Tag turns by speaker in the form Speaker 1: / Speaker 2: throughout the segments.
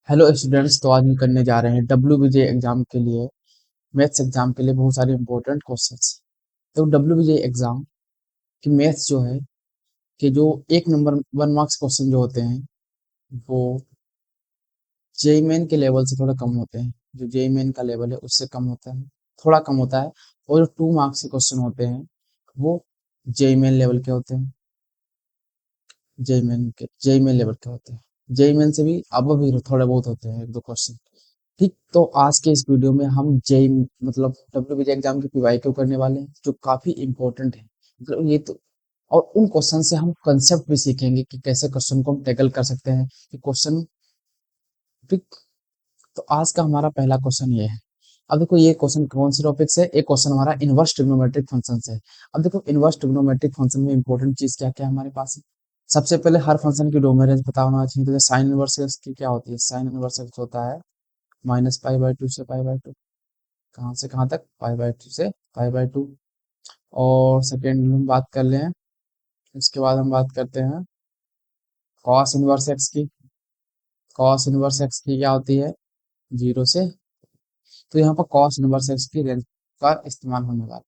Speaker 1: Hello students. तो आज हम करने जा रहे हैं WBJ एग्जाम के लिए, मैथ्स एग्जाम के लिए बहुत सारे इंपॉर्टेंट क्वेश्चंस। तो WBJ एग्जाम की मैथ्स जो है कि जो एक नंबर 1 मार्क्स क्वेश्चन जो होते हैं वो जेई मेन के लेवल से थोड़ा कम होते हैं। जो जेई मेन का लेवल है उससे कम होता है, थोड़ा कम होता है। और जो 2 मार्क्स के क्वेश्चन होते हैं वो जेई मेन लेवल के होते हैं। जेई मेन लेवल के होते हैं। जेई मेन से भी अब भी थोड़े बहुत होते हैं, एक दो क्वेश्चन। ठीक, तो आज के इस वीडियो में हम जेई मतलब WBJ एग्जाम की पीवाईक्यू करने वाले हैं, जो काफी इंपॉर्टेंट है। मतलब ये तो, और उन क्वेश्चन से हम कंसेप्ट भी सीखेंगे कि कैसे क्वेश्चन को हम टैकल कर सकते हैं कि क्वेश्चन। ठीक, तो आज का हमारा पहला क्वेश्चन ये है। अब देखो ये क्वेश्चन कौन से टॉपिक से, एक क्वेश्चन हमारा इनवर्स ट्रिग्नोमेट्रिक फंक्शन से है। अब देखो इनवर्स ट्रिग्नोमेट्रिक फंक्शन में इंपॉर्टेंट चीज क्या क्या है हमारे पास है। सबसे पहले हर फंक्शन की डोमेन रेंज पता होना चाहिए। तो साइन इनवर्स एक्स की क्या होती है, साइन इनवर्स एक्स होता है -π/2 से π/2। कहाँ से कहाँ तक, π/2 से π/2। और सेकेंड हम बात कर लें, इसके बाद हम बात करते हैं कॉस इनवर्स एक्स की। कॉस इनवर्स एक्स की क्या होती है, 0 से। तो यहाँ पर कॉस इनवर्स एक्स की रेंज का इस्तेमाल होने वाला है।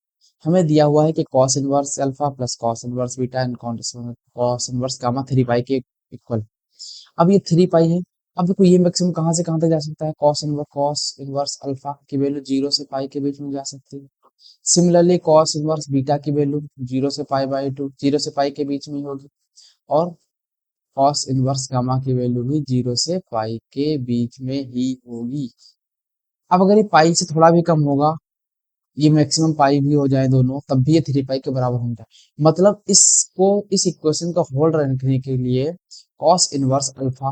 Speaker 1: हमें दिया हुआ है कि cos inverse alpha plus cos inverse beta and cos inverse gamma 3 पाई के इक्वल। अब ये 3 पाई है। अब देखो ये मैक्सिमम कहाँ से कहाँ तक जा सकता है, कॉस इनवर्स अल्फा की वैल्यू 0 से पाई के बीच में जा सकती है। सिमिलरली कॉस इनवर्स बीटा की वैल्यू 0 से π/2, 0 से पाई के बीच में होगी। और कॉस इनवर्स गामा की वैल्यू भी 0 से पाई के बीच में ही होगी। अब अगर ये पाई से थोड़ा भी कम होगा, ये मैक्सिमम पाई भी हो जाए दोनों, तब भी ये 3 पाई के बराबर हो जाए। मतलब इसको, इस इक्वेशन को होल्ड रखने के लिए कॉस इनवर्स अल्फा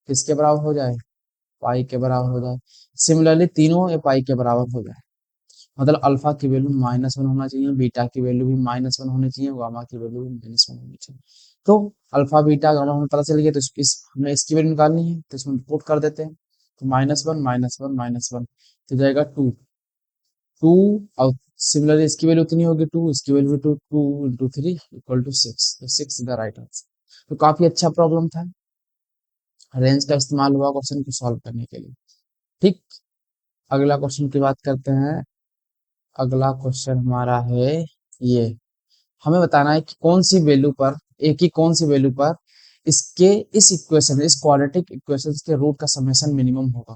Speaker 1: किसके बराबर हो जाए, पाई के बराबर हो जाए। सिमिलरली तीनों ये पाई के बराबर हो जाए। मतलब अल्फा की वैल्यू -1 होना चाहिए, बीटा की वैल्यू भी -1 होनी चाहिए, गामा की वैल्यू भी -1 होनी चाहिए। तो अल्फा बीटा गामा हमें पता चल गया। तो हमें इसकी वैल्यू निकालनी है, तो इसमें पुट कर देते हैं। तो -1 -1 -1 तो जाएगा 2। और सिमिलरली इसकी वैल्यू उतनी होगी 2, इसकी वैल्यू 2, 2 × 3 = 6। तो 6 इज द राइट आंसर। तो काफी अच्छा प्रॉब्लम था। रेंज का इस्तेमाल हुआ क्वेश्चन को सॉल्व करने के लिए। ठीक, अगला क्वेश्चन की बात करते हैं। अगला क्वेश्चन हमारा है ये। हमें बताना है कि कौन सी वैल्यू पर, एक ही कौन सी वैल्यू पर इसके, इस इक्वेशन, इस क्वाड्रेटिक इक्वेशन के रूट का समेशन मिनिमम होगा,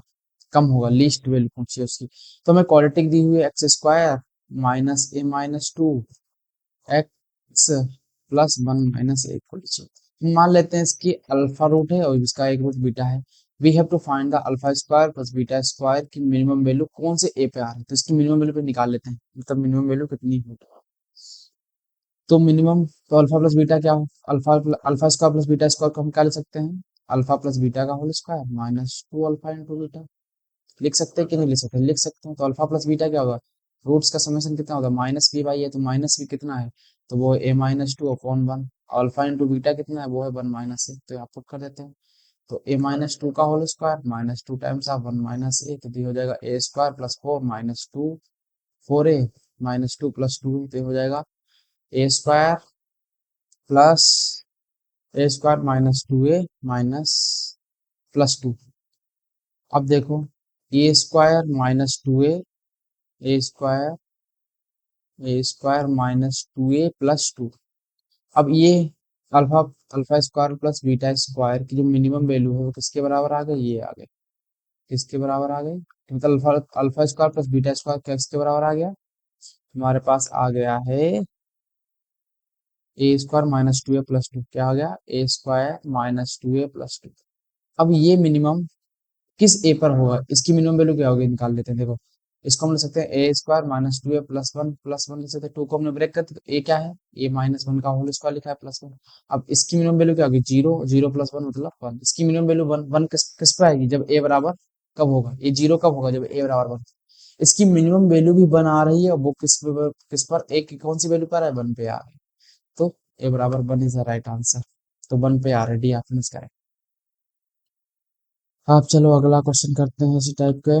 Speaker 1: कम होगा, लीस्ट वैल्यू पूछिए उसकी। तो हमें क्वाड्रेटिक दी हुई है x² -a-2 x +1 - a। मान लेते हैं इसकी अल्फा रूट है और इसका एक रूट बीटा है। We have to find the alpha square plus beta square की मिनिमम वैल्यू कौन से ए पे आ रही है। तो इसकी मिनिमम वैल्यू पे निकाल लेते हैं, मतलब मिनिमम वैल्यू कितनी होगी। तो मिनिमम, तो अल्फा प्लस बीटा क्या हो, alpha square plus beta square को हम क्या लिख सकते हैं, अल्फा प्लस बीटा का whole square -2 alpha into beta. लिख सकते हैं कि नहीं लिख सकते, लिख सकते हैं। तो अल्फा प्लस बीटा क्या होगा, रूट्स का समेशन कितना होगा, -b/a है। तो माइनस बी कितना है, तो वो a-2/1। अल्फा इंटू बीटा कितना है, वो है 1 - a। तो यहाँ पुट कर देते हैं। तो a-2 का whole square -2 times of 1 - a, तो ये हो जाएगा a² + 4 -2 4a -2 + 2, तो ये हो जाएगा a² plus a² -2a minus +2। अब देखो a² -2a, a² -2a + 2। अब ये alpha alpha square plus beta square की जो मिनिमम वैल्यू है वो किसके बराबर आ गई, ये आ गई। किसके बराबर आ गई, मतलब alpha alpha square plus beta square किसके बराबर आ गया, हमारे पास आ गया है a² -2a + 2। क्या आ गया, a² -2a + 2। अब ये मिनिमम किस ए पर होगा, इसकी मिनिमम वैल्यू क्या होगी, निकाल लेते हैं। देखो इसको हम लिख सकते हैं a² -2a + 1 लिख सकते हैं। 2 को हमने ब्रेक करते तो a क्या है, a-1 का होल स्क्वायर लिखा है +1। अब इसकी मिनिमम वैल्यू क्या होगी, 0, 0 + 1 मतलब 1। इसकी मिनिमम वैल्यू 1, 1 किस पर आएगी, जब a बराबर कब होगा, ये 0 कब होगा, जब a बराबर 1। इसकी मिनिमम वैल्यू भी 1 आ रही है, और वो किस पर a की कौन सी वैल्यू पर है, 1 पे आ रही है। तो a बराबर 1 इज द राइट आंसर। तो 1 पे आ रहा है, डी ऑप्शन इसका है। अब चलो अगला क्वेश्चन करते हैं इसी टाइप के।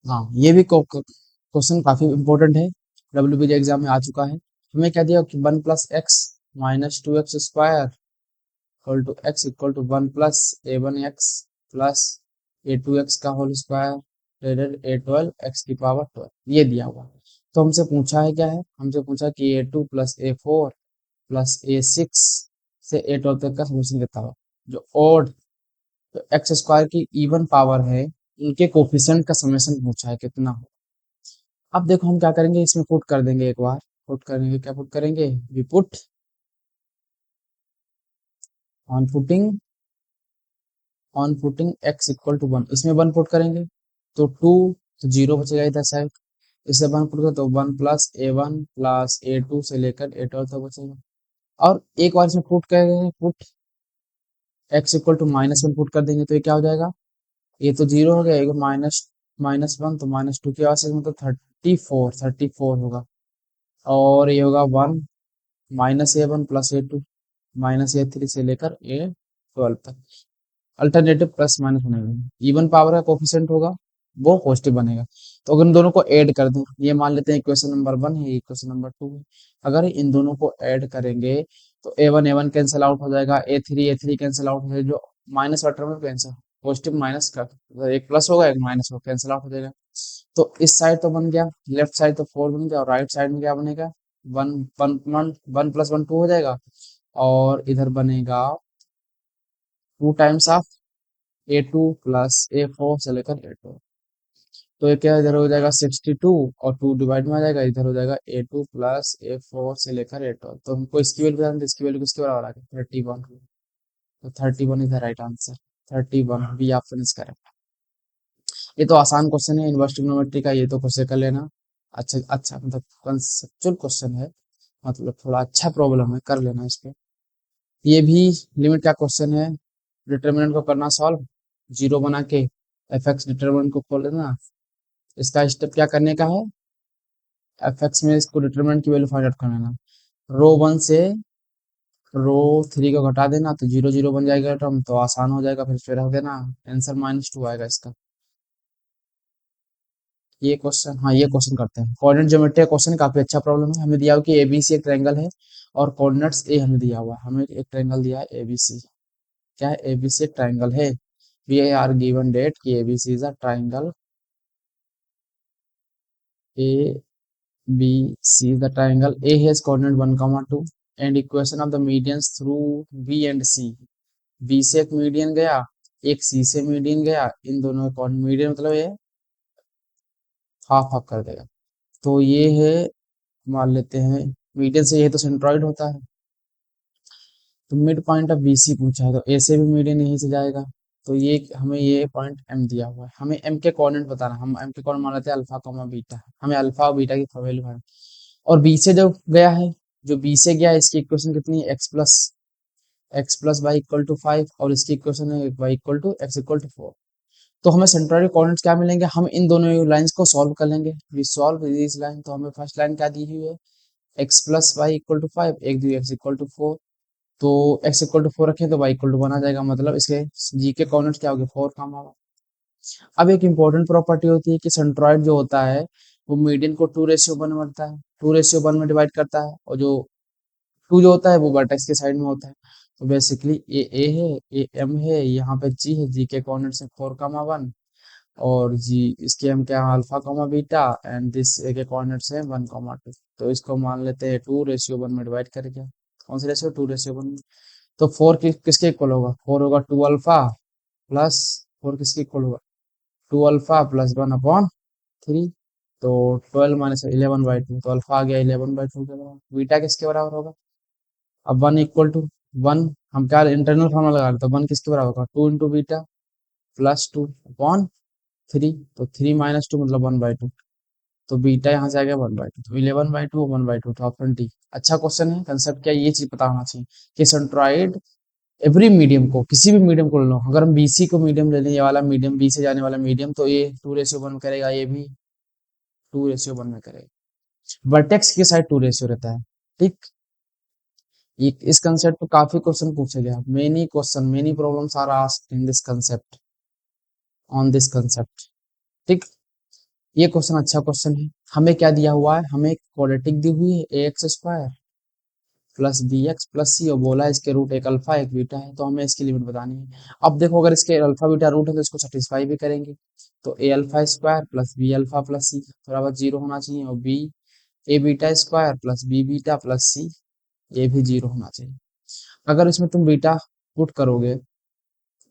Speaker 1: हाँ, ये भी क्वेश्चन काफी इंपॉर्टेंट है, WBJ एग्जाम में आ चुका है। हमें क्या दिया कि 1 + x -2x² equal to x equal to 1 + a1x plus A2x का होल स्क्वायर डिवाइडेड A12x⁴ ये दिया हुआ। तो हमसे पूछा है क्या है, हमसे पूछा कि A2 plus A4 plus A6 से A12 तक का समीकरण कितना हो। जो ओड तो एक्स स्क्वायर की इवन पावर है उनके कोफिशिएंट का समेशन पूछा है कितना हो। अब देखो हम क्या करेंगे, इसमें पुट कर देंगे एक बार, पुट करेंगे, क्या पुट करेंगे, we put on putting x equal to 1, इसमें 1 पुट करेंगे तो 2, तो 0 बचेगा इधर साइड। इसे 1 पुट करें तो 1 प्लस A1 प्लस A2 से लेकर A12 तक बचेगा। और एक बार इसमें पुट करेंगे, put x equal to -1 put कर देंगे तो ये क्या हो जाएगा, ये तो 0 हो गया, ये -1 तो -2 की वजह से मतलब 34 होगा। और ये होगा 1 -A1 प्लस A2 -A3 से लेकर A12 तक। अल्टरनेटिव प्लस माइनस बनेगा, इवन पावर का कोफिशिएंट होगा वो पॉजिटिव बनेगा। तो अगर इन दोनों को ऐड कर दें, ये मान लेते हैं इक्वेशन नंबर 1 है, इक्वेशन नंबर 2 है। अगर इन दोनों को ऐड करेंगे तो A1 कैंसिल आउट हो जाएगा, A3 कैंसिल आउट हो जाएगा, जो माइनस वाला टर्म कैंसिल, पॉजिटिव माइनस का मतलब एक प्लस होगा एक माइनस होगा, कैंसिल आउट हो जाएगा। तो इस साइड तो बन गया, लेफ्ट साइड तो 4 बन गया, और राइट साइड में क्या बनेगा, one one one one plus one 2 हो जाएगा। और इधर बनेगा 2 times of A2 plus A4 से लेकर A12। तो ये क्या इधर हो जाएगा 62, और 2 डिवाइड में आ जाएगा, इधर हो जाएगा A2 प्लस A4 से लेकर A12। तो हमको इसकी वैल्यू बताना, इसकी वैल्यू किसके बराबर आ गई, 31। तो 31 is the right answer, 31 B option is correct. ये तो आसान क्वेश्चन है, इनवर्स ट्रिग्नोमेट्री का, ये तो क्वेश्चन कर लेना। अच्छा अच्छा मतलब कंसेप्चुअल क्वेश्चन है, मतलब थोड़ा अच्छा प्रॉब्लम है, कर लेना इस पे। ये भी लिमिट का क्वेश्चन है, डिटर्मिनेंट को करना सॉल्व, जीरो बना के एफ एक्स डिटर्मिनेंट को खोल देना। इसका स्टेप क्या करने का है, एफ एक्स में इसको डिटर्मिनेंट की वैल्यू फाइंड आउट करना है। रो 1 से रो 3 को घटा देना तो 0 0 बन जाएगा टर्म, तो आसान हो जाएगा, फिर रख देना, आंसर -2 आएगा इसका। ये क्वेश्चन, हाँ ये क्वेश्चन करते हैं, कोऑर्डिनेट ज्योमेट्री का क्वेश्चन काफी अच्छा प्रॉब्लम है। हमें दिया हुआ कि एबीसी एक ट्रायंगल है और कोऑर्डिनेट्स ए हमें दिया हुआ है, हमें एक ट्रायंगल दिया है एबीसी। क्या है, एबीसी एक ट्रायंगल है। वी आर गिवन डेट कि ABC is a triangle, A B C the triangle, A has coordinate 1, 2 and equation of the medians through B and C. B से एक मीडियन गया, एक सी से मीडियन गया, इन दोनों का कोऑर्डिनेट, मीडियन मतलब ये हाफ हाफ कर देगा। तो ये है, मान लेते हैं मीडियन से, ये तो सेंट्रॉइड होता है। तो मिड पॉइंट ऑफ बीसी पूछा है, तो ए से भी मीडियन यहीं से जाएगा। तो ये हमें ये पॉइंट एम दिया हुआ है, हमें एम के कोऑर्डिनेट बताना, हम एम के कोऑर्डिनेट मान लेते हैं अल्फा कॉमा बीटा, हमें अल्फा और बीटा की वैल्यू है। और बी से जो गया है, जो बी से गया है, इसकी इक्वेशन कितनी है, x plus y equal to 5, और इसकी इक्वेशन है y equal to x equal to 4। तो हमें सेंट्रोइड कोऑर्डिनेट्स क्या मिलेंगे, हम इन दोनों लाइंस को सॉल्व कर लेंगे, वी सॉल्व दिस लाइन। तो हमें फर्स्ट लाइन क्या दी हुई है, x plus y equal to 5, एक दी एक्स इक्वल टू 4। तो x इक्वल टू 4 रखें तो y इक्वल टू 1 आ जाएगा, मतलब इसके जी के कोऑर्डिनेट्स क्या हो गए, 4 काम होगा। अब एक इंपॉर्टेंट प्रॉपर्टी होती है कि सेंट्रॉइड जो होता है वो मीडियन को 2:1 बनता है, 2:1 में डिवाइड करता है, और जो 2 जो होता है वो वर्टेक्स के साइड में होता है। तो बेसिकली ये ए है, ये एम है, यहाँ पे जी है, जी के कोऑर्डिनेट्स है 4, 1, और जी इसके हम क्या, alpha comma beta, and this a के कोऑर्डिनेट्स है 1, 2। तो इसको मान लेते हैं 2:1 में डिवाइड करके, कौन सी रेशियो, 2:1। तो 4 किसके इक्वल होगा, 4 होगा 2 अल्फा प्लस, 4 किसके इक्वल होगा, 2 अल्फा प्लस 1/3। तो 12 माइनस 11/2, तो अल्फा आ गया 11/2 के बराबर। बीटा किसके बराबर होगा, अब 1 इक्वल टू 1, हम क्या इंटरनल फॉर्मूला लगा रहे, तो 1 किसके बराबर होगा, 2 इंटू बीटा प्लस 2/3। तो 3 - 2 मतलब 1/2। तो बीटा यहाँ से आ गया 1/2, तो 11/2 1/2, तो ऑप्शन डी। अच्छा क्वेश्चन है, कंसेप्ट क्या है, ये चीज पता होना चाहिए कि सेंट्रॉइड एवरी मीडियम को, किसी भी मीडियम को ले लो, अगर हम बीसी को मीडियम ले लें, ये वाला मीडियम, बी से जाने वाला मीडियम, तो ये 2:1 करेगा, ये भी 2:1 में करेगा। वर्टेक्स की साइड 2 रहता है, ठीक। ये इस कंसेप्ट पे काफी क्वेश्चन पूछे गया, many problems are asked in this concept, on this concept, ठीक। ये क्वेश्चन अच्छा क्वेश्चन है। हमें क्या दिया हुआ है, हमें क्वाड्रेटिक दी हुई है, a x square plus b x plus c, और बोला है इसके रूट एक अल्फा एक बीटा है, तो हमें इसकी लिमिट बतानी है। अब देखो अगर इसके अल्फा बीटा रूट है तो इसको सेटिस्फाई भी करेंगे, तो a alpha square plus b alpha plus c थोड़ा बहुत जीरो होना चाहिए, और b a beta square plus b beta plus c ये भी जीरो होना चाहिए। अगर इसमें तुम बीटा पुट करोगे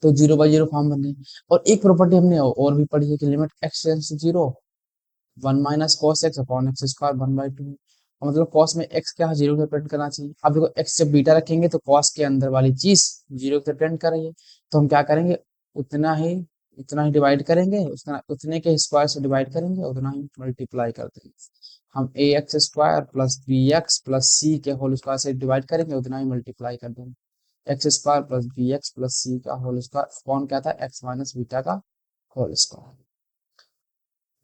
Speaker 1: तो जीरो बाई जीरो फॉर्म बने। और एक प्रॉपर्टी हमने और भी पढ़ी है कि limit x tends to zero one minus cos x upon x square one by two, मतलब कॉस में एक्स क्या है जीरो को रिप्रेजेंट करना चाहिए। अब देखो एक्स जब बीटा रखेंगे तो कॉस के अंदर वाली चीज जीरो को रिप्रेजेंट कर रही है, तो हम क्या करेंगे उतना ही उतना ही डिवाइड करेंगे, उतना उतने के स्क्वायर से डिवाइड करेंगे, उतना ही मल्टीप्लाई कर देंगे। हम a x square plus b x plus c के होल स्क्वायर से डिवाइड करेंगे, उतना ही मल्टीप्लाई कर देंगे। X square plus b x plus c का होल स्क्वायर अपॉन क्या था एक्स माइनस बीटा का whole square.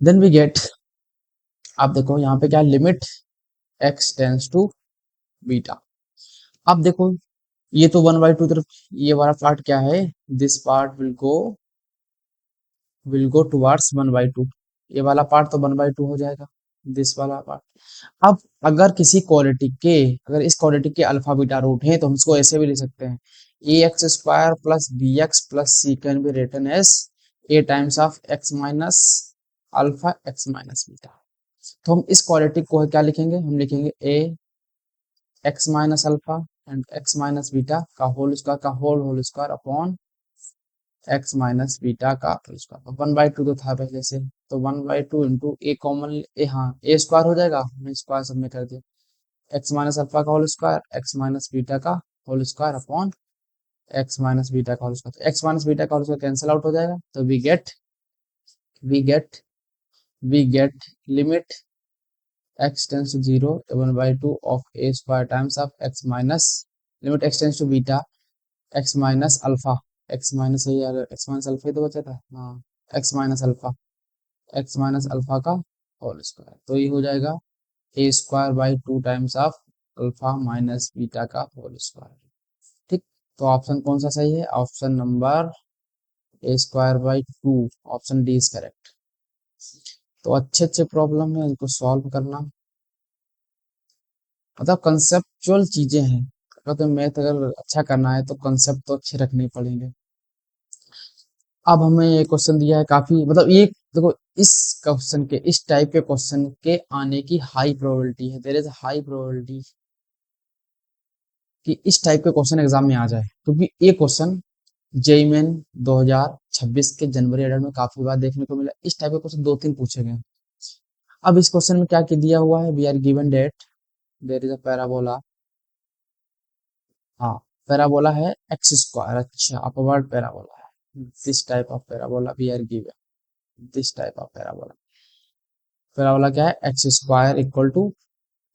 Speaker 1: Then we get, आप देखो यहाँ पे क्या limit x tends to beta. अब देखो ये तो वन बाई टू तरफ, ये वाला पार्ट क्या है, this part will go towards one by to, ये वाला पार्ट तो वन बाई टू हो जाएगा, दिस वाला पार्ट। अब अगर किसी क्वालिटी के, अगर इस क्वालिटी के अल्फा बीटा रूट है तो हम इसको ऐसे भी लिख सकते हैं, a x square plus b x plus c can be written as a times of x minus alpha x minus beta. तो हम इस क्वालिटी को क्या लिखेंगे, हम लिखेंगे a x minus alpha and x minus beta का whole square upon x minus beta का whole square. One by two तो था पहले से, तो one by two into a common a, हाँ ए स्क्वायर हो जाएगा, हमने स्क्वायर सब में कर दिया, एक्स माइनस अल्फा का whole square x minus beta का whole square upon x minus beta का whole square. X minus beta का होल स्क्वायर कैंसिल आउट हो जाएगा, तो we get we get limit x tends to zero one by two of A square times of x minus limit x tends to beta x minus alpha x minus x minus alpha ही तो बचा था, हाँ x minus alpha का whole square, तो ये हो जाएगा a square by two times of alpha minus beta का होल स्क्वायर। ठीक, तो ऑप्शन कौन सा सही है, option number a square by two, option D is correct. तो अच्छे अच्छे प्रॉब्लम है, इनको सॉल्व करना, मतलब कंसेप्चुअल चीजें हैं, अगर तो मैथ अगर अच्छा करना है तो कंसेप्ट तो अच्छे रखने पड़ेंगे। अब हमें ये क्वेश्चन दिया है काफी, मतलब ये देखो इस क्वेश्चन के, इस टाइप के क्वेश्चन के आने की हाई प्रोबेबिलिटी है, देयर इज हाई प्रोबेबिलिटी कि इस टाइप के क्वेश्चन एग्जाम में आ जाए, क्योंकि ये क्वेश्चन जेईई मेन 2026 के जनवरी एडर में काफी बार देखने को मिला, इस टाइप के क्वेश्चन दो तीन पूछे गए। अब इस क्वेश्चन में क्या दिया हुआ है, we are given that there is a parabola, हाँ पैराबोला है एक्स स्क्वायर, अच्छा अपवर्ड पैराबोला है, this type of parabola we are given, this type of parabola, parabola क्या है x square equal to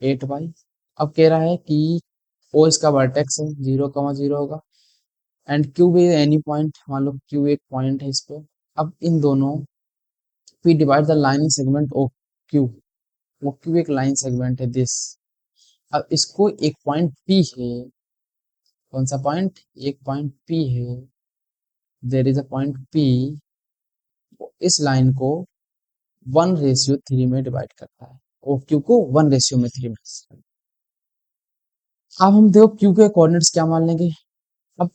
Speaker 1: 8y। अब कह रहा है कि ओ इसका वर्टेक्स है, 0,0 होगा, एंड क्यू भी एनी पॉइंट, मान लो क्यू एक पॉइंट है इस पे। अब इन दोनों P divide the lining segment O Q, O Q एक लाइन सेगमेंट है दिस। अब इसको एक पॉइंट पी है, कौन सा पॉइंट, एक पॉइंट पी है, there is a point P, इस लाइन को 1:3 में डिवाइड करता है, ओ क्यू को 1:3 में। अब हम देखो क्यू के कोऑर्डिनेट्स क्या मान लेंगे, अब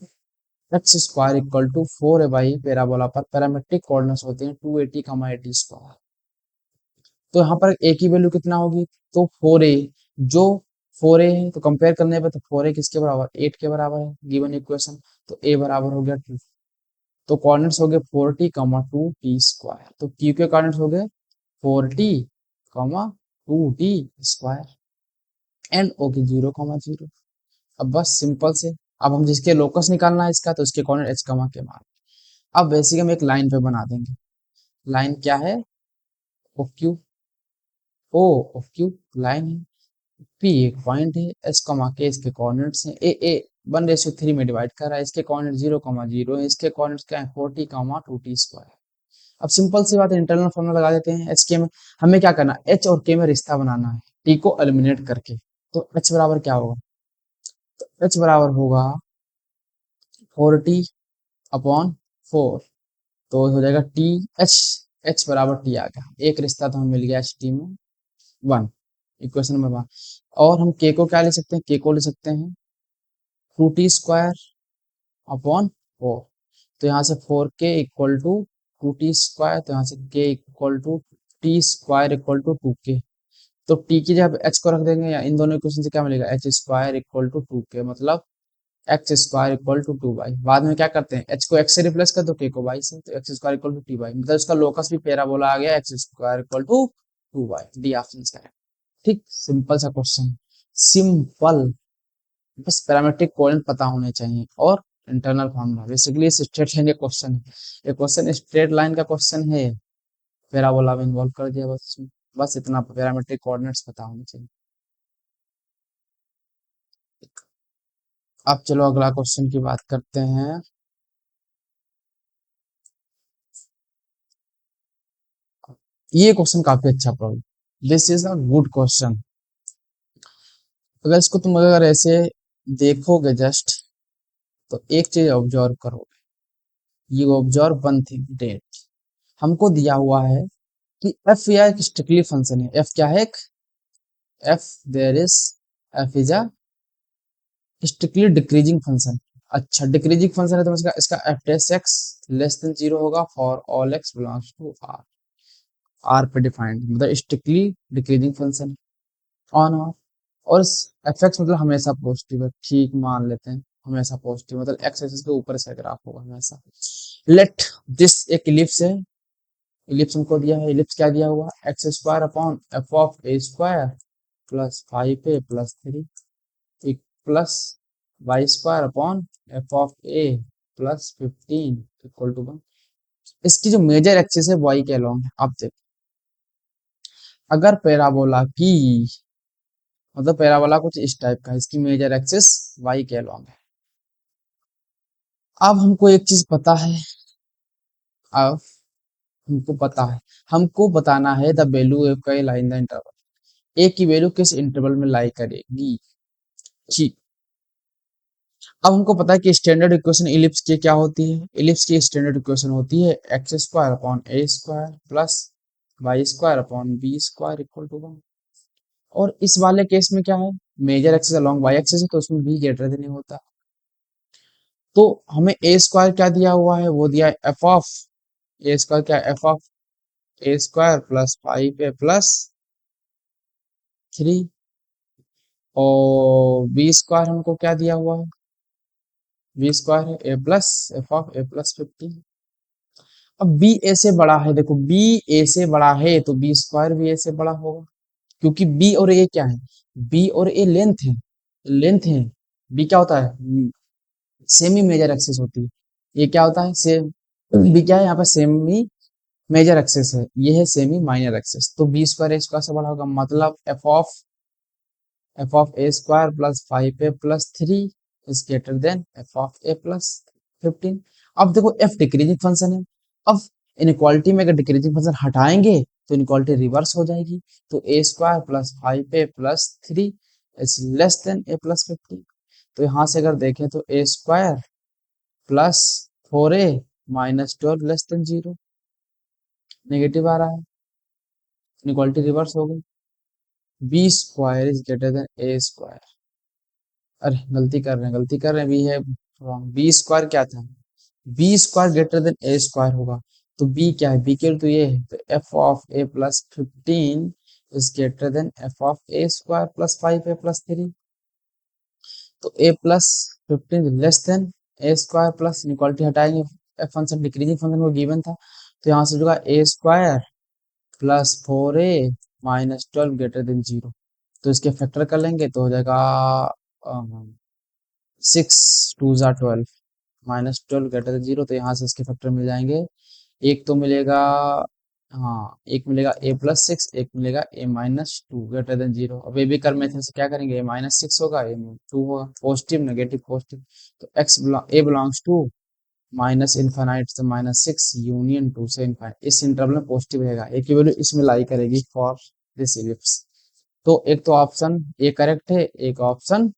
Speaker 1: x square equal to 4 parabola पर पैरामेट्रिक कोऑर्डिनेट्स होते हैं 280, 80 स्क्वायर, तो यहाँ पर ए की वैल्यू कितना होगी, तो 4a, जो 4a है तो कंपेयर करने पे तो 4a किसके बराबर, 8 के बराबर है गिवन इक्वेशन, तो a बराबर हो गया 2, तो कोऑर्डिनेट्स हो गए 4t, 2t स्क्वायर, तो क्यू के कोऑर्डिनेट्स हो गए 4t, 2t स्क्वायर, एंड ओ के 0,0। अब बस सिंपल से, अब हम जिसके लोकस निकालना है इसका, तो इसके कोऑर्डिनेट h, के मान, अब बेसिक हम एक लाइन पे बना देंगे, लाइन क्या है, O Q, O of Q line है, पी एक पॉइंट है, एस कमा के इसके कोऑर्डिनेट्स हैं, ए 1:3 में डिवाइड कर रहा है, इसके कोऑर्डिनेट 0,0 है, इसके कोऑर्डिनेट्स क्या है 40, 2t स्क्वायर। अब सिंपल सी बात है, इंटरनल फॉर्मूला लगा देते हैं, एच के में हमें क्या करना है, एच और के में रिश्ता बनाना है टी को एलिमिनेट करके, तो एच बराबर क्या होगा, तो एच बराबर होगा 4t अपॉन 4, तो हो जाएगा टी, एच एच बराबर टी आ गया, एक रिश्ता तो हमें मिल गया एच टी में 1, इक्वेशन नंबर 1। और हम के को क्या ले सकते हैं, के को ले सकते हैं 2t² अपॉन 4। तो यहाँ से 4k इक्वल टू 2t², तो यहाँ से k equal to t² equal to 2k। तो t की जब h को रख देंगे, या इन दोनों इक्वेशन से क्या मिलेगा, h² इक्वल टू 2k, मतलब x² इक्वल टू 2y। बाद में क्या करते हैं, h को x से रिप्लेस कर दो, k को y से, तो x² equal to t y, मतलब इसका लोकस भी पैराबोला आ गया, x² equal to 2y। D option correct. ठीक, सिंपल सा क्वेश्चन, सिंपल, बस पैरामेट्रिक कोऑर्डिनेट पता होने चाहिए और internal formula. Basically straight line का क्वेश्चन है, ये क्वेश्चन स्ट्रेट लाइन का क्वेश्चन है, पैराबोला में इन्वॉल्व कर दिया बस इसमें। बस इतना पैरामेट्रिक कोऑर्डिनेट्स पता होने चाहिए। अब चलो अगला क्वेश्चन की बात करते हैं। ये क्वेश्चन काफी अच्छा problem, this is a good question. अगर इसको तुम अगर ऐसे देखोगे जस्ट, तो एक चीज ऑब्जर्व करोगे, you observe one thing date, हमको दिया हुआ है कि एफ या एक स्ट्रिक्टली फंक्शन है, एफ क्या है, एक F there is, F is a strictly decreasing function. अच्छा, डिक्रीजिंग फंक्शन है तो इसका इसका F dash x less than 0 होगा for all x belongs to R, R पे डिफाइंड, मतलब strictly decreasing function, on of. और एफ एक्स मतलब हमेशा पॉजिटिव है, ठीक मान लेते हैं, हमेशा पॉजिटिव, मतलब एक्स एक्सिस के ऊपर से ग्राफ होगा हमेशा। लेट दिस एक इलिप्स है, इलिप्स हमको दिया है, इलिप्स क्या दिया हुआ, x² upon F of A square plus 5a plus 3 plus y² upon F of A plus 15 equal to 1। इसकी जो मेजर एक्सिस है y के अलोंग है। अब देखो, अगर पैराबोला की, मतलब पैराबोला कुछ इस टाइप का है, इसकी मेजर एक्सिस y के अलोंग है। अब हमको एक चीज पता है, अब हमको पता है, हमको बताना है the value of a lying the interval, a की वैल्यू किस इंटरवल में लाई करेगी। ठीक, अब हमको पता है कि स्टैंडर्ड इक्वेशन इलिप्स की क्या होती है, इलिप्स की स्टैंडर्ड इक्वेशन होती है x² upon A square plus y² upon B square equal to 1। और इस वाले केस में क्या है, major axis along y axis है, तो उसमें b ग्रेटर देन होता। तो हमें ए स्क्वायर क्या दिया हुआ है, वो दिया है एफ ऑफ ए स्क्वायर, क्या F of A square plus 5a plus 3, और बी स्क्वायर हमको क्या दिया हुआ है, बी स्क्वायर है a plus f of A plus 15। अब बी ए से बड़ा है, देखो बी ए से बड़ा है तो बी स्क्वायर भी ए से बड़ा होगा, क्योंकि बी और ए क्या है, बी और ए लेंथ है, लेंथ है। बी क्या होता है, सेमी मेजर एक्सिस होती है, ये क्या होता है, सेम, बी क्या है यहाँ पे, सेमी मेजर एक्सिस है, ये है सेमी माइनर एक्सिस, तो बी स्क्वायर ए स्क्वायर से बड़ा होगा, मतलब F of A square plus 5a plus 3 is greater than f of A plus 15। अब देखो एफ डिक्रीजिंग फंक्शन है, अब इनइक्वालिटी में अगर डिक्रीजिंग फंक्शन हटाएंगे तो इनइक्वालिटी रिवर्स हो जाएगी, तो a square plus 5a plus 3 is less than a plus 15। तो यहाँ से अगर देखें तो a square plus 4a minus 12 less than 0, negative आ रहा है, इनइक्वालिटी रिवर्स हो गई, b square is greater than a square. अरे गलती कर रहे हैं, बी है रॉन्ग, बी स्क्वायर क्या था, B square greater than a square होगा, तो बी क्या है, बी के तो ये है, तो f of A plus 15 is greater than f of A square plus 5a plus 3, तो a plus 15 less than a square plus, inequality हटाएंगे, एफ फंक्शन डिक्रीजिंग फंक्शन वो गिवन था, तो यहाँ से होगा a square plus 4a minus 12 greater than 0, तो इसके फैक्टर कर लेंगे तो हो जाएगा 6 2 ज़ा 12 माइनस 12 ग्रेटर देन 0, तो यहाँ से इसके फैक्टर मिल जाएंगे, एक तो मिलेगा, हाँ एक मिलेगा ए प्लस 6, एक मिलेगा ए माइनस 2 ग्रेटर देन 0। अब ये भी कर मेथड से क्या करेंगे, ए माइनस 6 होगा, ए 2 होगा, पॉजिटिव नेगेटिव पॉजिटिव, तो x A belongs to minus infinite से माइनस 6 यूनियन 2 से इनफाइनाइट, इस इंटरवल में पॉजिटिव रहेगा, एक की वैल्यू इसमें लाई करेगी फॉर दिस इलिप्स। तो एक तो ऑप्शन ए करेक्ट है, एक ऑप्शन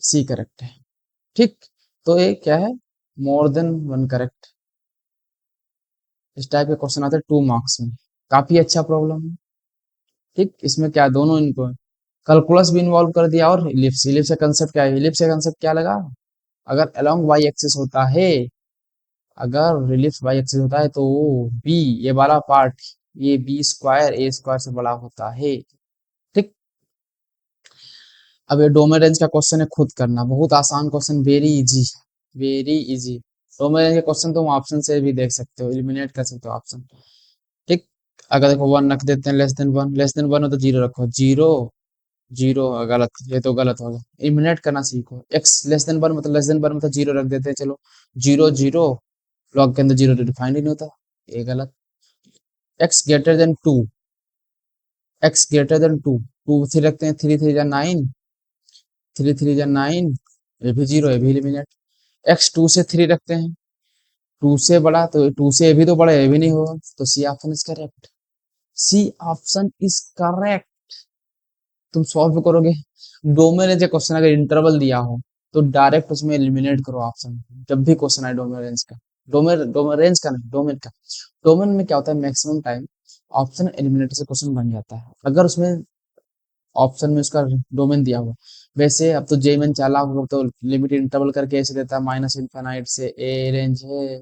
Speaker 1: सी करेक्ट है। ठीक, तो ये क्या है, मोर देन वन करेक्ट। इस टाइप के क्वेश्चन आते हैं 2 मार्क्स में, काफी अच्छा प्रॉब्लम है। ठीक, इसमें क्या दोनों इनको कैलकुलस भी इन्वॉल्व कर दिया और इलिप्स। इलिप्स का कंसेप्ट क्या है? इलिप्स का कंसेप्ट क्या लगा? अगर अलोंग वाई एक्सिस होता है, अगर रिलिप्स वाई एक्सिस होता है तो बी, ये वाला पार्ट, ये बी स्क्वायर ए स्क्वायर से बड़ा होता है। ठीक। अब ये डोमेन रेंज का क्वेश्चन है, खुद करना, बहुत आसान question, very easy, very easy. Domain range के क्वेश्चन तुम ऑप्शन से भी देख सकते हो, एलिमिनेट कर सकते हो ऑप्शन। ठीक। अगर देखो वन रख देते हैं, less than one, less than one हो तो जीरो रखो, जीरो, जीरो गलत, ये तो गलत होगा। एलिमिनेट करना सीखो। एक्स लेस देन वन मतलब, लेस देन वन मतलब जीरो रख देते हैं, चलो जीरो जीरो, लॉग के अंदर जीरो डिफाइंड ही नहीं होता, ये गलत। X greater than two, x greater than two, two three रखते हैं, थ्री थ्री जा नाइन, थ्री थ्री जा नाइन, ये भी जीरो, ये भी एलिमिनेट। एक्स टू से थ्री रखते हैं, टू से बड़ा, तो टू से ये भी तो बड़ा, ये भी नहीं होगा, तो C option is correct, C option is correct. तुम सॉल्व करोगे, डोमेन रेंज क्वेश्चन अगर इंटरवल दिया हो तो डायरेक्ट उसमें एलिमिनेट करो ऑप्शन, जब भी क्वेश्चन आए डोमेन रेंज का। डोमेन डोमेन रेंज का नहीं, डोमेन का। डोमेन में क्या होता है, मैक्सिमम टाइम ऑप्शन एलिमिनेटर से क्वेश्चन बन जाता है, अगर उसमें ऑप्शन में उसका डोमेन दिया हुआ। वैसे अब तो जेईमेन चालाक होगा तो लिमिट इंटरवल करके ऐसे देता है, माइनस इनफाइनाइट से ए रेंज है,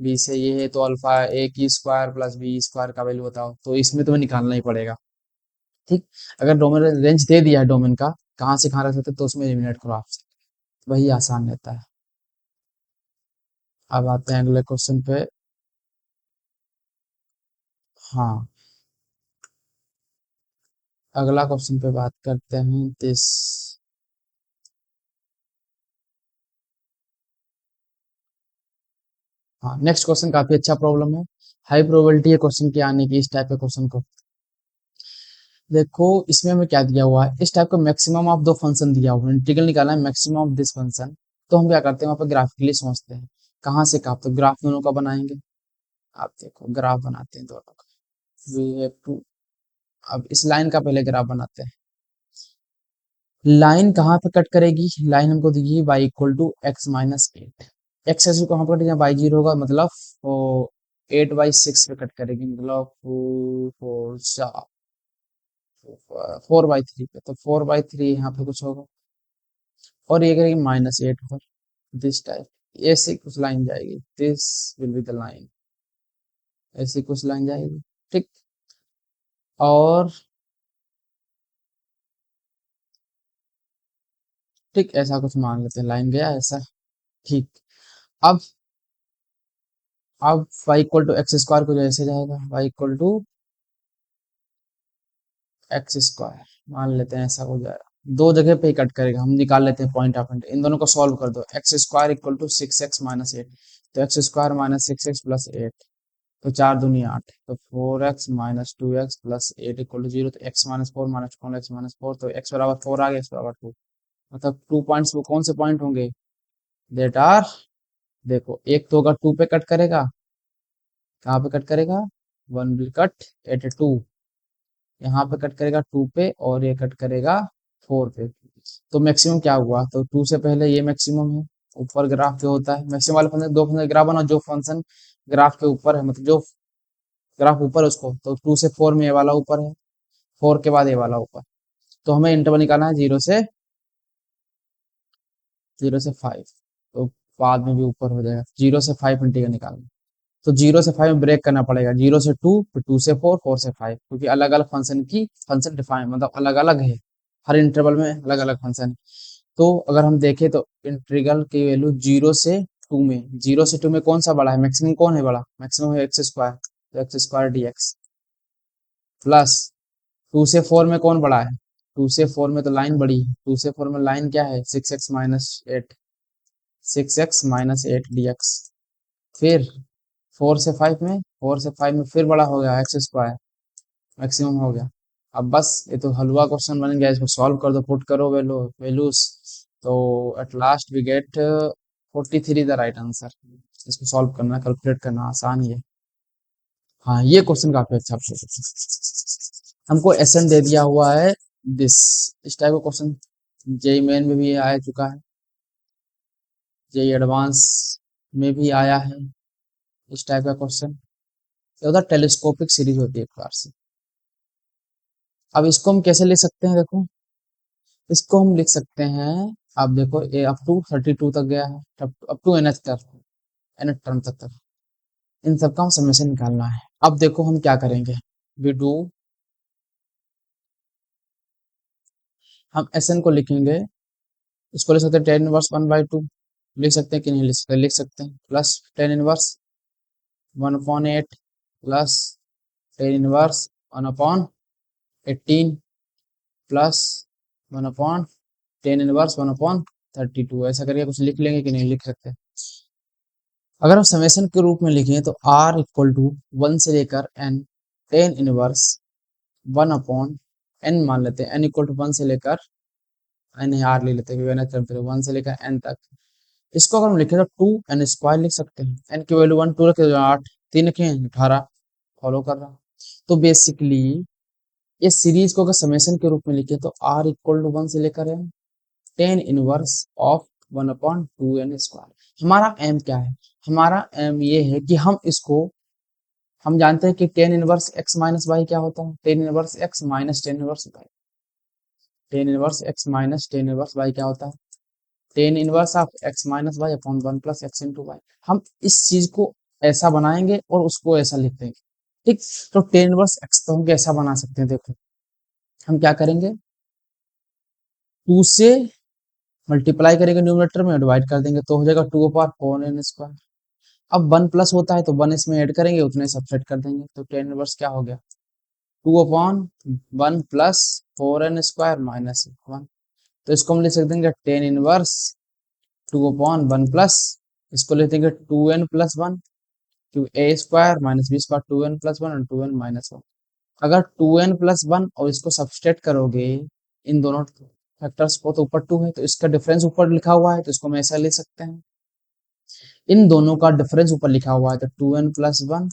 Speaker 1: बी से ये है, तो अल्फा ए की स्क्वायर प्लस बी स्क्वायर का वैल्यू बताओ, तो इसमें तुम्हें निकालना ही पड़ेगा। ठीक। अगर डोमेन रेंज दे दिया है डोमेन का, कहाँ से कहाँ रख सकते, तो उसमें एलिमिनेट करो आप, वही आसान रहता है। अब आते हैं अगले क्वेश्चन पे। हाँ, अगला क्वेश्चन पे बात करते हैं, दिस। हाँ, नेक्स्ट क्वेश्चन काफी अच्छा प्रॉब्लम है, हाई प्रोबेबिलिटी है क्वेश्चन के आने की, इस टाइप के क्वेश्चन को। देखो इसमें हमें क्या दिया हुआ है, इस टाइप का मैक्सिमम ऑफ दो फंक्शन दिया हुआ है, इंटीग्रल निकालना है मैक्सिमम ऑफ दिस फंक्शन। तो हम क्या करते हैं, वहाँ पे ग्राफिकली सोचते हैं, कहाँ से कहाँ, तो ग्राफ दोनों का बनाएंगे। आप देखो ग्राफ बनाते हैं दोनों का, वी हैव टू। अब इस लाइन का पहले ग्राफ बनाते हैं। लाइन कहाँ पे कट करेगी, लाइन हमको दी y equal to x minus eight, x x कहाँ पे कटेगा, बाई जीरो होगा, मतलब एट बाई सिक्स पे कट करेगी, मतलब फोर, फोर बाई थ्री पे, तो फोर बाई थ्री यहाँ पे कुछ होगा, और ये करेगी माइनस एट पर, दिस टाइप, ऐसे कुछ लाइन जाएगी, this will be the line, ऐसी कुछ लाइन जाएगी। ठीक। और ठीक, ऐसा कुछ मान लेते हैं, लाइन गया ऐसा। ठीक। अब y equal to x square को जैसे जाएगा, y equal to x square, मान लेते हैं ऐसा हो जाएगा, दो जगह पे ही कट करेगा, हम निकाल लेते हैं पॉइंट ऑफ इन दोनों को सॉल्व कर दो, x square equal to six x minus eight, तो x square minus six x plus eight, तो चार दूनी आठ, तो four x minus two x plus eight equal to zero, तो x minus four minus four x minus four, तो x बराबर four आ गया, एक्स बराबर टू, मतलब टू पॉइंट्स वो कौन से पॉइंट होंगे, देट आर, देखो एक तो अगर टू पे कट करेगा, कहाँ पे कट करेगा, one will cut at two, यहाँ पे कट करेगा टू पे, और ये कट करेगा फोर पे, तो मैक्सिमम क्या हुआ, तो टू से पहले ये मैक्सिमम है, ऊपर ग्राफ जो होता है मैक्सिमम वाले फंक्शन, दो फंक्शन ग्राफ बनाओ, जो फंक्शन ग्राफ के ऊपर है, मतलब जो ग्राफ ऊपर है उसको, तो टू से फोर में ये वाला ऊपर है, फोर के बाद ये वाला ऊपर, तो हमें इंटरवल निकालना है जीरो से, जीरो से फाइव, तो बाद में भी ऊपर हो जाएगा, जीरो से फाइव इंटीग्रल निकालना, तो जीरो से फाइव में ब्रेक करना पड़ेगा, जीरो से टू, फिर टू से फोर, फोर से फाइव, क्योंकि अलग अलग फंक्शन की फंक्शन डिफाइन मतलब अलग अलग है, हर इंटरवल में अलग अलग फंक्शन है। तो अगर हम देखें तो इंटीग्रल की वैल्यू जीरो से टू में, जीरो से टू में कौन सा बड़ा है, मैक्सिमम कौन है बड़ा, मैक्सिमम है एक्स स्क्वायर, तो x square D x, plus two से फोर में कौन बड़ा है, टू से फोर में तो लाइन बड़ी है, टू से फोर में लाइन क्या है, six x minus eight, six x minus eight d x, फिर फोर से फाइव में, फोर से फाइव में फिर बड़ा हो गया एक्स स्क्वायर, मैक्सिमम हो गया। अब बस ये तो हलवा क्वेश्चन बन गया, इसको सॉल्व कर दो, पुट करो वैल्यूज, तो at last we get 43 the right answer. इसको सॉल्व करना, कैलकुलेट करना आसान ही है। हाँ, ये क्वेश्चन काफी अच्छा क्वेश्चन, हमको एसएन दे दिया हुआ है, दिस, इस टाइप का क्वेश्चन जेई मेन में भी आ चुका है, जेई एडवांस में भी आया है, इस टाइप का क्वेश्चन, ये होता है टेलीस्कोपिक सीरीज होती है एक बार से। अब इसको हम कैसे ले सकते हैं, देखो इसको हम लिख सकते हैं। आप देखो ए अप टू 32 तक गया है, अप टू nth तक, nth टर्म तक। इन सबका हम समेशन निकालना है। अब देखो हम क्या करेंगे, वी डू, हम एस को लिखेंगे। इसको लिख सकते हैं टेन इनवर्स 1/2, लिख सकते हैं कि नहीं लिख सकते, लिख सकते हैं, plus tan inverse 1/8 plus tan inverse 1/18 plus 1/10 inverse 1/32, ऐसा करके कुछ लिख लेंगे कि नहीं लिख सकते। अगर हम समेशन के रूप में लिखें तो r इक्वल टू 1 से लेकर n, टेन इनवर्स 1/n मान लेते हैं, n इक्वल टू 1 से लेकर n, r ले लेते हैं क्योंकि n टर्म 1 से लेकर n तक। इसको अगर हम लिखें तो 2n² लिख सकते हैं। n की वैल्यू 1, 2 रखे तो 8, 3 रखे 18, फॉलो कर रहा। तो बेसिकली ये सीरीज को अगर समेशन के रूप में लिखे तो r इक्वल टू 1 से लेकर n, ten inverse of 1/2n²। हमारा एम क्या है, हमारा एम ये है कि हम जानते हैं कि tan inverse x minus y क्या होता है, tan inverse x minus tan inverse y, tan inverse x minus tan inverse y क्या होता है, tan inverse of x minus y upon 1 plus x into y. हम इस चीज को ऐसा बनाएंगे और उसको ऐसा लिख देंगे, ठीक। तो टेन इनवर्स x को हम कैसा बना सकते हैं, देखो हम क्या करेंगे, 2 से मल्टीप्लाई करेंगे न्यूमरेटर में, डिवाइड कर देंगे तो हो जाएगा 2/4n²। अब 1 प्लस होता है तो 1 इसमें ऐड करेंगे, उतने सबसेट कर देंगे, तो टेन इनवर्स क्या हो गया, 2/1 प्लस 4n² माइनस 1। तो इसको हम लिख सकते हैं टेन इनवर्स 2/1 प्लस, इसको लिख देंगे 2n प्लस 1, क्योंकि a² minus b² 2n plus 1 और 2n माइनस 1। अगर 2n प्लस 1 और इसको सब्सट्रैक्ट करोगे इन दोनों फैक्टर्स को तो ऊपर 2 है, तो इसका डिफरेंस ऊपर लिखा हुआ है तो इसको हम ऐसा लिख सकते हैं। इन दोनों का डिफरेंस ऊपर लिखा हुआ है तो 2n plus 1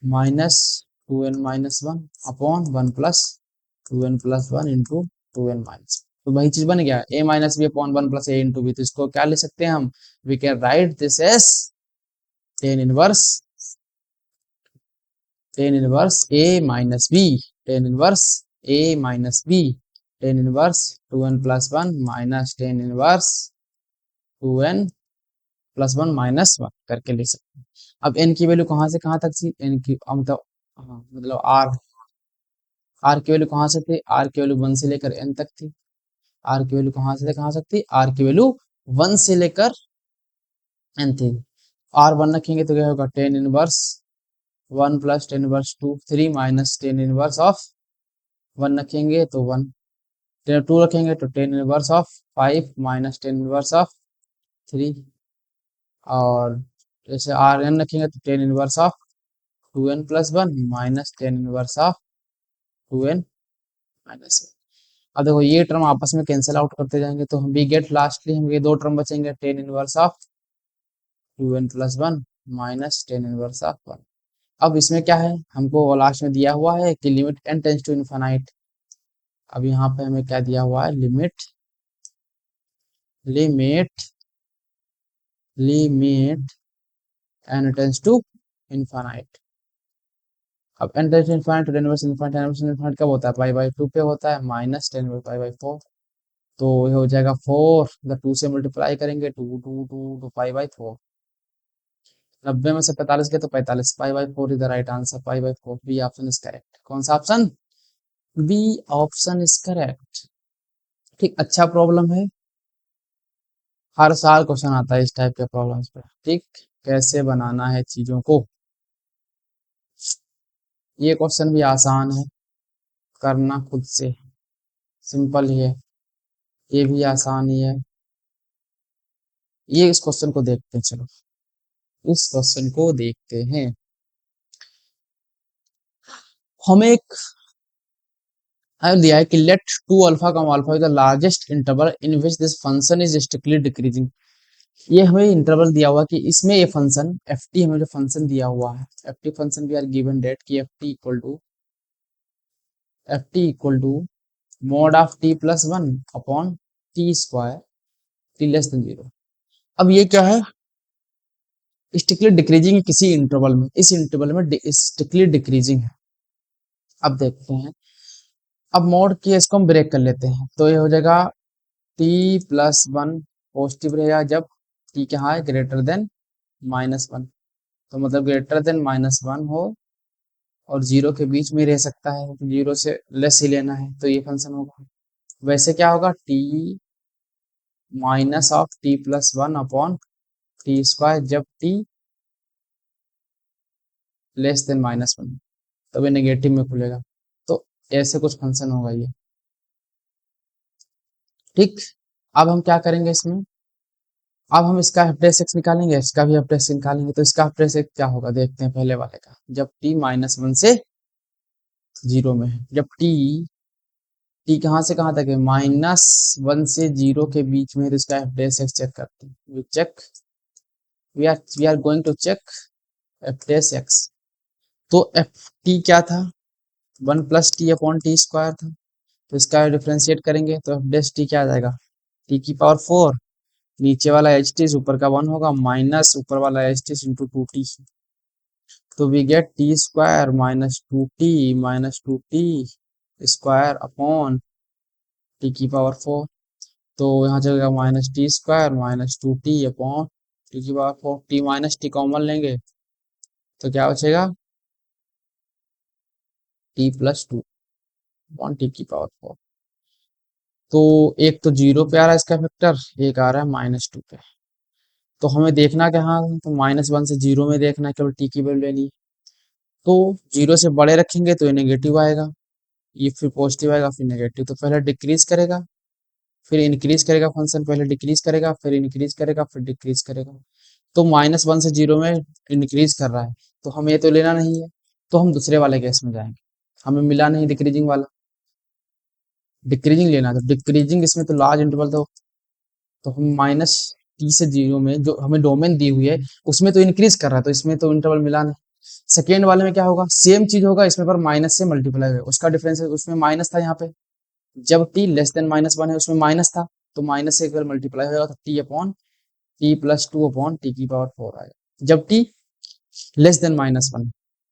Speaker 1: minus 2n minus 1 upon 1 plus 2n plus 1 into 2n minus, तो वही चीज बन गया a minus b upon 1 plus a into b. तो इसको क्या लिख सकते हैं हम, we can write this as tan inverse, tan inverse a minus b, tan inverse a minus b, tan inverse 2n plus 1 minus tan inverse 2n plus 1 minus 1 करके लिख सकते हैं। अब n की वैल्यू कहाँ से कहाँ तक थी, n की मतलब हाँ, मतलब r की वैल्यू कहाँ से थी, r की वैल्यू 1 से लेकर n तक थी। r की वैल्यू कहाँ से कहाँ तक थी, r की वैल्यू 1 से लेकर n थी। r 1 रखेंगे तो क्या होगा, tan inverse 1 plus tan inverse 2 3 minus tan inverse of 1 रखेंगे तो 1, 2 रखेंगे तो tan inverse of 5 minus tan inverse of 3, और जैसे आर एन रखेंगे तो tan inverse of 2n plus 1 minus tan inverse of 2n minus 1। अब देखो ये टर्म आपस में कैंसिल आउट करते जाएंगे तो हम वी गेट लास्टली हम ये दो टर्म बचेंगे, ten inverse of 2n plus 1 minus tan inverse of 1। अब इसमें क्या है, हमको लास्ट में दिया हुआ है कि limit n tends to infinite. अब यहाँ पे हमें क्या दिया हुआ है, limit limit limit n tends to infinite. अब n टेंस टू इनफाइनाइट तो tan inverse infinite, tan inverse infinite कब होता है, पाई बाई 2 पे होता है, minus tan inverse pi by 4। तो ये हो जाएगा 4, मतलब 2 से मल्टीप्लाई करेंगे 2 2 2 तो पाई बाई 4। 90 में से 45 के तो 45, pi by 4 is the right answer, pi by 4, b option is correct. कौन सा option, b option is correct. ठीक, अच्छा प्रॉब्लम है, हर साल क्वेश्चन आता है इस टाइप के प्रॉब्लम्स पे। ठीक, कैसे बनाना है चीजों को, ये क्वेश्चन भी आसान है, करना खुद से, सिंपल ही है, ये भी आसान ही है। ये इस क्वेश्चन को देखते हैं, चलो इस क्वेश्चन को देखते हैं। हमें एक दिया है कि let two alpha comma alpha is the largest interval in which this function is strictly decreasing. ये हमें इंटरवल दिया हुआ कि इसमें ये फंक्शन एफ टी, हमें जो फंक्शन दिया हुआ है f t function we are given that की f t equal to mod of t plus 1 upon t square t less than 0। अब ये क्या है, स्ट्रिक्टली डिक्रीजिंग है किसी इंटरवल में, इस इंटरवल में स्ट्रिक्टली डिक्रीजिंग है। अब देखते हैं अब मोड की इसको हम ब्रेक कर लेते हैं, तो ये हो जाएगा t+1 पॉजिटिव रहेगा जब t क्या है ग्रेटर देन -1। तो मतलब ग्रेटर देन -1 हो और जीरो के बीच में रह सकता है, जीरो से लेस ही लेना है, तो ये फंक्शन होगा। वैसे क्या होगा, t -t+1 upon t square जब t लेस देन -1, तब ये नेगेटिव में खुलेगा। तो ऐसे कुछ फंक्शन होगा ये। ठीक, अब हम क्या करेंगे इसमें, अब हम इसका f(x) निकालेंगे, इसका भी f(x) निकालेंगे। तो इसका f(x) क्या होगा देखते हैं पहले वाले का, जब t -1 से 0 में है। जब t कहाँ से कहाँ तक है, -1 से 0 के बीच में है, तो इसका f(x) चेक करते हैं। We are going to check f(x). तो ft क्या था, 1+t/t² था। तो इसका डिफरेंशिएट करेंगे तो f(t) क्या आ जाएगा, t⁴। नीचे वाला एच टी ऊपर का 1 होगा, माइनस ऊपर वाला एच टी इंटू 2t। तो we gate t² -2t upon t⁴। तो यहाँ चलेगा -t² -2t upon t⁴। t minus T common लेंगे तो क्या बचेगा, t+2 अपॉन t⁴। तो एक तो 0 पे आ रहा है इसका फैक्टर, एक आ रहा है -2 पे। तो हमें देखना क्या, हाँ तो -1 से 0 में देखना है, केवल टी की वैल्यू लेनी है। तो 0 से बड़े रखेंगे तो ये नेगेटिव आएगा, ये फिर पॉजिटिव आएगा, फिर नेगेटिव। तो पहले डिक्रीज करेगा फिर इंक्रीज करेगा फंक्शन, पहले डिक्रीज करेगा फिर इंक्रीज करेगा फिर डिक्रीज करेगा। तो -1 से 0 में इंक्रीज कर रहा है, तो हमें ये तो लेना नहीं है। तो हम दूसरे वाले केस में जाएंगे, हमें मिला नहीं डिक्रीजिंग वाला, डिक्रीजिंग लेना है। तो डिक्रीजिंग इसमें तो लार्ज इंटरवल, तो हम -t से 0 में जो हमें डोमेन दी हुई है उसमें तो इंक्रीज कर रहा है, तो इसमें तो इंटरवल मिला नहीं। सेकेंड वाले में क्या होगा, सेम चीज होगा, इसमें पर माइनस से मल्टीप्लाई होगा, उसका डिफरेंस है, उसमें माइनस था यहाँ पे। जब t लेस देन -1 है उसमें माइनस था, तो माइनस से एक बार मल्टीप्लाई होगा, तो t+2 अपॉन t⁴ आएगा। जब t लेस देन -1,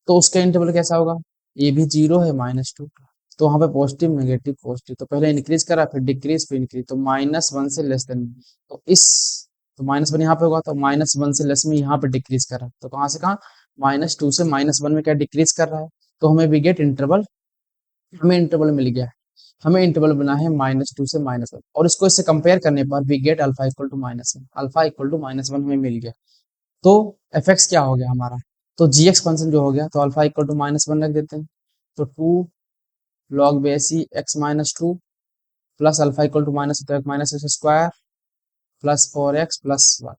Speaker 1: तो उसका इंटरवल कैसा होगा, ये भी 0 है -2, तो वहां पे पॉजिटिव नेगेटिव पॉजिटिव। तो पहले इंक्रीज करा फिर डिक्रीज फिर इंक्रीज, तो -1 से लेस देन, तो इस तो -1 यहाँ पे होगा, तो -1 से लेस में यहाँ पे डिक्रीज कर रहा है, तो कहाँ से कहाँ, -2 से -1 में क्या डिक्रीज कर रहा है। तो हमें वी गेट इंटरवल, हमें इंटरवल मिल गया है। हमें इंटरवल बना है -2 से -1, और इसको इससे कंपेयर करने पर we get alpha equal to -1, alpha equal to -1 हमें मिल गया। तो एफ एक्स क्या हो गया हमारा, तो जी एक्स फंक्शन जो हो गया, तो अल्फा इक्वल टू -1 रख देते हैं। तो 2 log base x -2 plus alpha equal to minus होता है -x² प्लस 4x+1।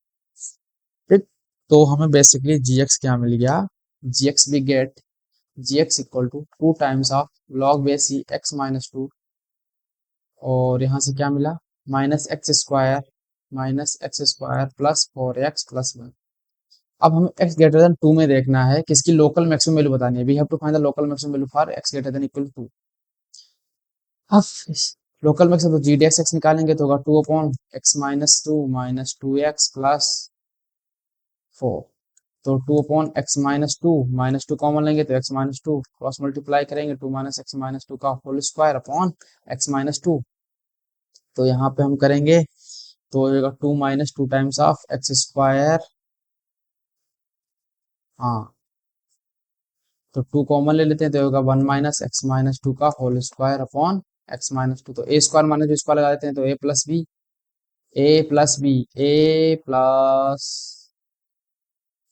Speaker 1: ठीक, तो हमें बेसिकली जी एक्स क्या मिल गया, g x we get g x equal to 2 times of log base एक्स-2, और यहाँ से क्या मिला, -x² प्लस 4x+1। अब हमें x ग्रेटर देन 2 में देखना है, किसकी लोकल मैक्सिमम वैल्यू बतानी है। We have to find the local maximum value for x greater than equal to 2। अब लोकल मैक्सिमम तो g(x) निकालेंगे तो होगा 2/x-2 -2x+4। तो 2/x-2 -2 कॉमन लेंगे तो x-2 क्रॉस मल्टीप्लाई करेंगे, 2 -x-2 का होल स्क्वायर अपॉन x-2। तो यहाँ पे हम करेंगे तो होगा 2 टाइम्स ऑफ x²। हाँ, तो 2 कॉमन ले लेते हैं तो होगा 1 -x-2 का होल स्क्वायर अपॉन x-2। तो a² माइनस b² लगा देते हैं, तो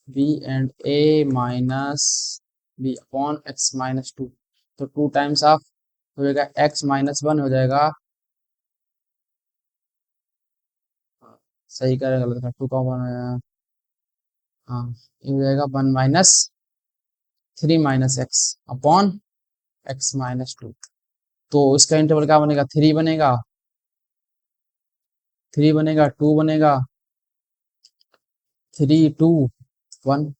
Speaker 1: a+b and a minus b upon x-2। तो 2 टाइम्स ऑफ हो जाएगा x-1 हो जाएगा, सही करेगा गलत का 2 कॉमन हो जाएगा, हाँ ये हो जाएगा 1 -3 - x अपॉन x-2। तो इसका इंटरवल क्या बनेगा, 3 बनेगा, 3 बनेगा, 2 बनेगा, 3 2 1।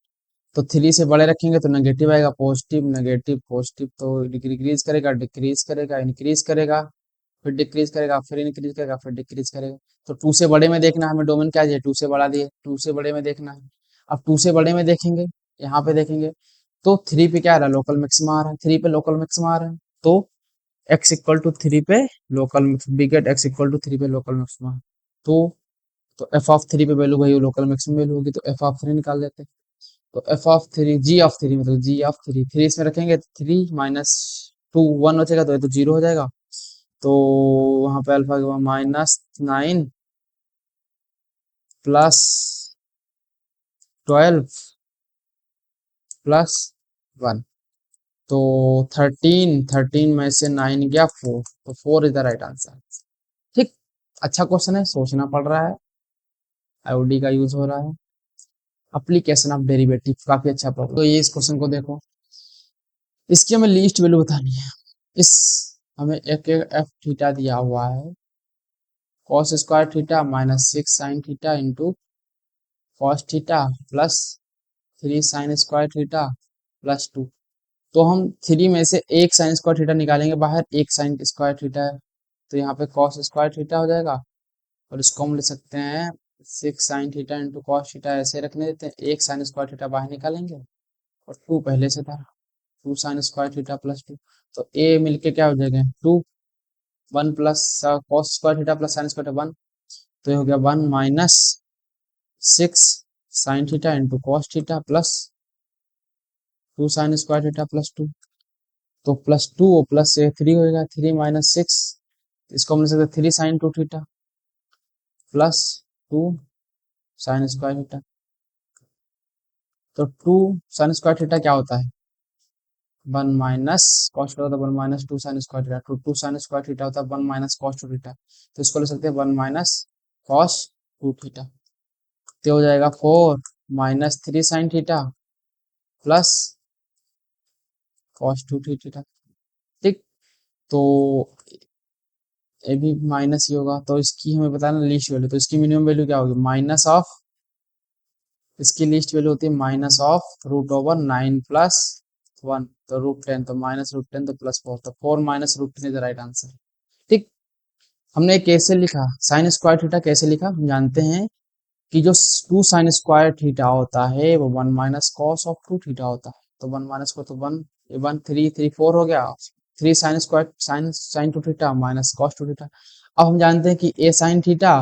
Speaker 1: तो 3 से बड़े रखेंगे तो नेगेटिव आएगा, पॉजिटिव नेगेटिव पॉजिटिव। तो डिक्रीज करेगा डिक्रीज करेगा इंक्रीज करेगा फिर डिक्रीज करेगा फिर इंक्रीज करेगा फिर डिक्रीज करेगा। तो 2 से बड़े में देखना है हमें, डोमेन क्या है, 2 से बड़ा दिए, 2 से बड़े में देखना है। अब 2 से बड़े में देखेंगे, यहाँ पे देखेंगे तो 3 पे क्या आ रहा है, लोकल मैक्सिमा आ रहा है, 3 पे लोकल मैक्सिमा आ रहा है। तो एक्स इक्वल टू 3 पे local we get x equal to 3 पे लोकल मैक्सिमा। तो तो एफ ऑफ 3 पे वैल्यू वही लोकल मैक्सिमम वैल्यू होगी, तो एफ ऑफ 3 निकाल देते हैं। तो एफ ऑफ 3 जी ऑफ 3 मतलब जी ऑफ 3, 3 इसमें रखेंगे, 3 माइनस 2 1 बचेगा, तो ये तो 0 हो जाएगा। तो वहां पे अल्फा के -9 प्लस 12 प्लस 1, तो 13 में से 9 गया 4, तो 4 इज द राइट आंसर। ठीक, अच्छा क्वेश्चन है, सोचना पड़ रहा है, आईओडी का यूज हो रहा है। एप्लीकेशन ऑफ डेरिवेटिव काफी अच्छा प्रॉब्लम। तो ये इस क्वेश्चन को देखो, इसकी हमें लीस्ट वैल्यू बतानी है। इस हमें एक एफ थीटा दिया हुआ है, cos square theta minus 6 sine theta into cos theta plus 3 sine square theta plus 2। तो हम 3 में से एक साइन स्क्वायर थीटा निकालेंगे बाहर, एक साइन स्क्वायर थीटा है, तो यहाँ पे कॉस स्क्वायर थीटा हो जाएगा, और इसको हम ले सकते हैं 6 sine theta into cos theta, ऐसे रखने देते हैं, एक साइन स्क्वायर थीटा बाहर निकालेंगे, और 2 पहले से था, 2 साइन स्क्वायर थीटा प्लस 2, तो ए मिलके क्या हो जाएगा 2, 1 plus cos square theta plus sign square theta 1, तो ये हो गया 1 minus 6 sine theta into cos theta plus 2 sine square theta plus 2, तो प्लस 2 और प्लस से 3 होगा, 3 माइनस 6, इसको हम ले सकते 3 sine 2 theta plus 2 sine square theta. तो 2 साइन स्क्वायर थीटा क्या होता है 1 माइनस कॉस थीटा, होता है 1 minus 2 sine square theta, 2 sine square theta होता है 1 माइनस कॉस 2 थीटा, तो इसको ले सकते हैं 1 माइनस कॉस 2 थीटा, तो हो जाएगा 4 minus 3 sign theta plus cos 2 theta. ठीक, तो ये भी माइनस ही होगा, तो इसकी हमें बताना लीस्ट वैल्यू, तो इसकी मिनिमम वैल्यू क्या होगी माइनस ऑफ, इसकी लीस्ट वैल्यू होती है minus of root over 9 plus 1, तो √10, तो माइनस √10 तो प्लस 4, तो 4 minus √10 is the right answer. ठीक, हमने कैसे लिखा साइन स्क्वायर थीटा, कैसे लिखा हम जानते हैं कि जो 2 साइन स्क्वायर थीटा होता है वो 1 माइनस कॉस ऑफ 2 थीटा होता है, तो 1 माइनस को तो 1 1 3 3 4 हो गया, 3 sine square sine sine 2 theta minus cos 2 theta. अब हम जानते हैं कि a sine theta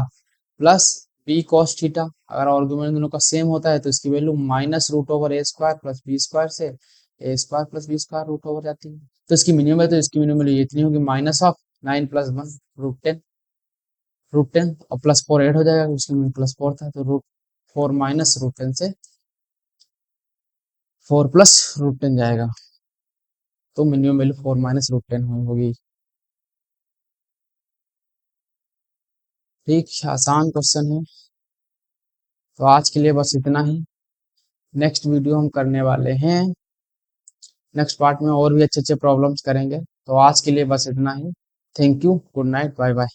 Speaker 1: plus b cos theta, अगर आर्गुमेंट दोनों का सेम होता है तो इसकी value minus root over a square plus b square से a square plus b square root over जाती है, तो इसकी मिनिमम है, तो इसकी मिनिमम वैल्यू इतनी होगी माइनस ऑफ 9 प्लस 1 √10, √10 और प्लस 4 ऐड हो जाएगा, उसमें प्लस 4 था, तो √4 माइनस √10 से 4 प्लस √10 जाएगा, तो मिनिमम वैल्यू 4 माइनस √10 होगी। ठीक, आसान क्वेश्चन है। तो आज के लिए बस इतना ही, नेक्स्ट वीडियो हम करने वाले हैं, नेक्स्ट पार्ट में और भी अच्छे अच्छे प्रॉब्लम्स करेंगे। तो आज के लिए बस इतना ही, thank you, good night, bye bye.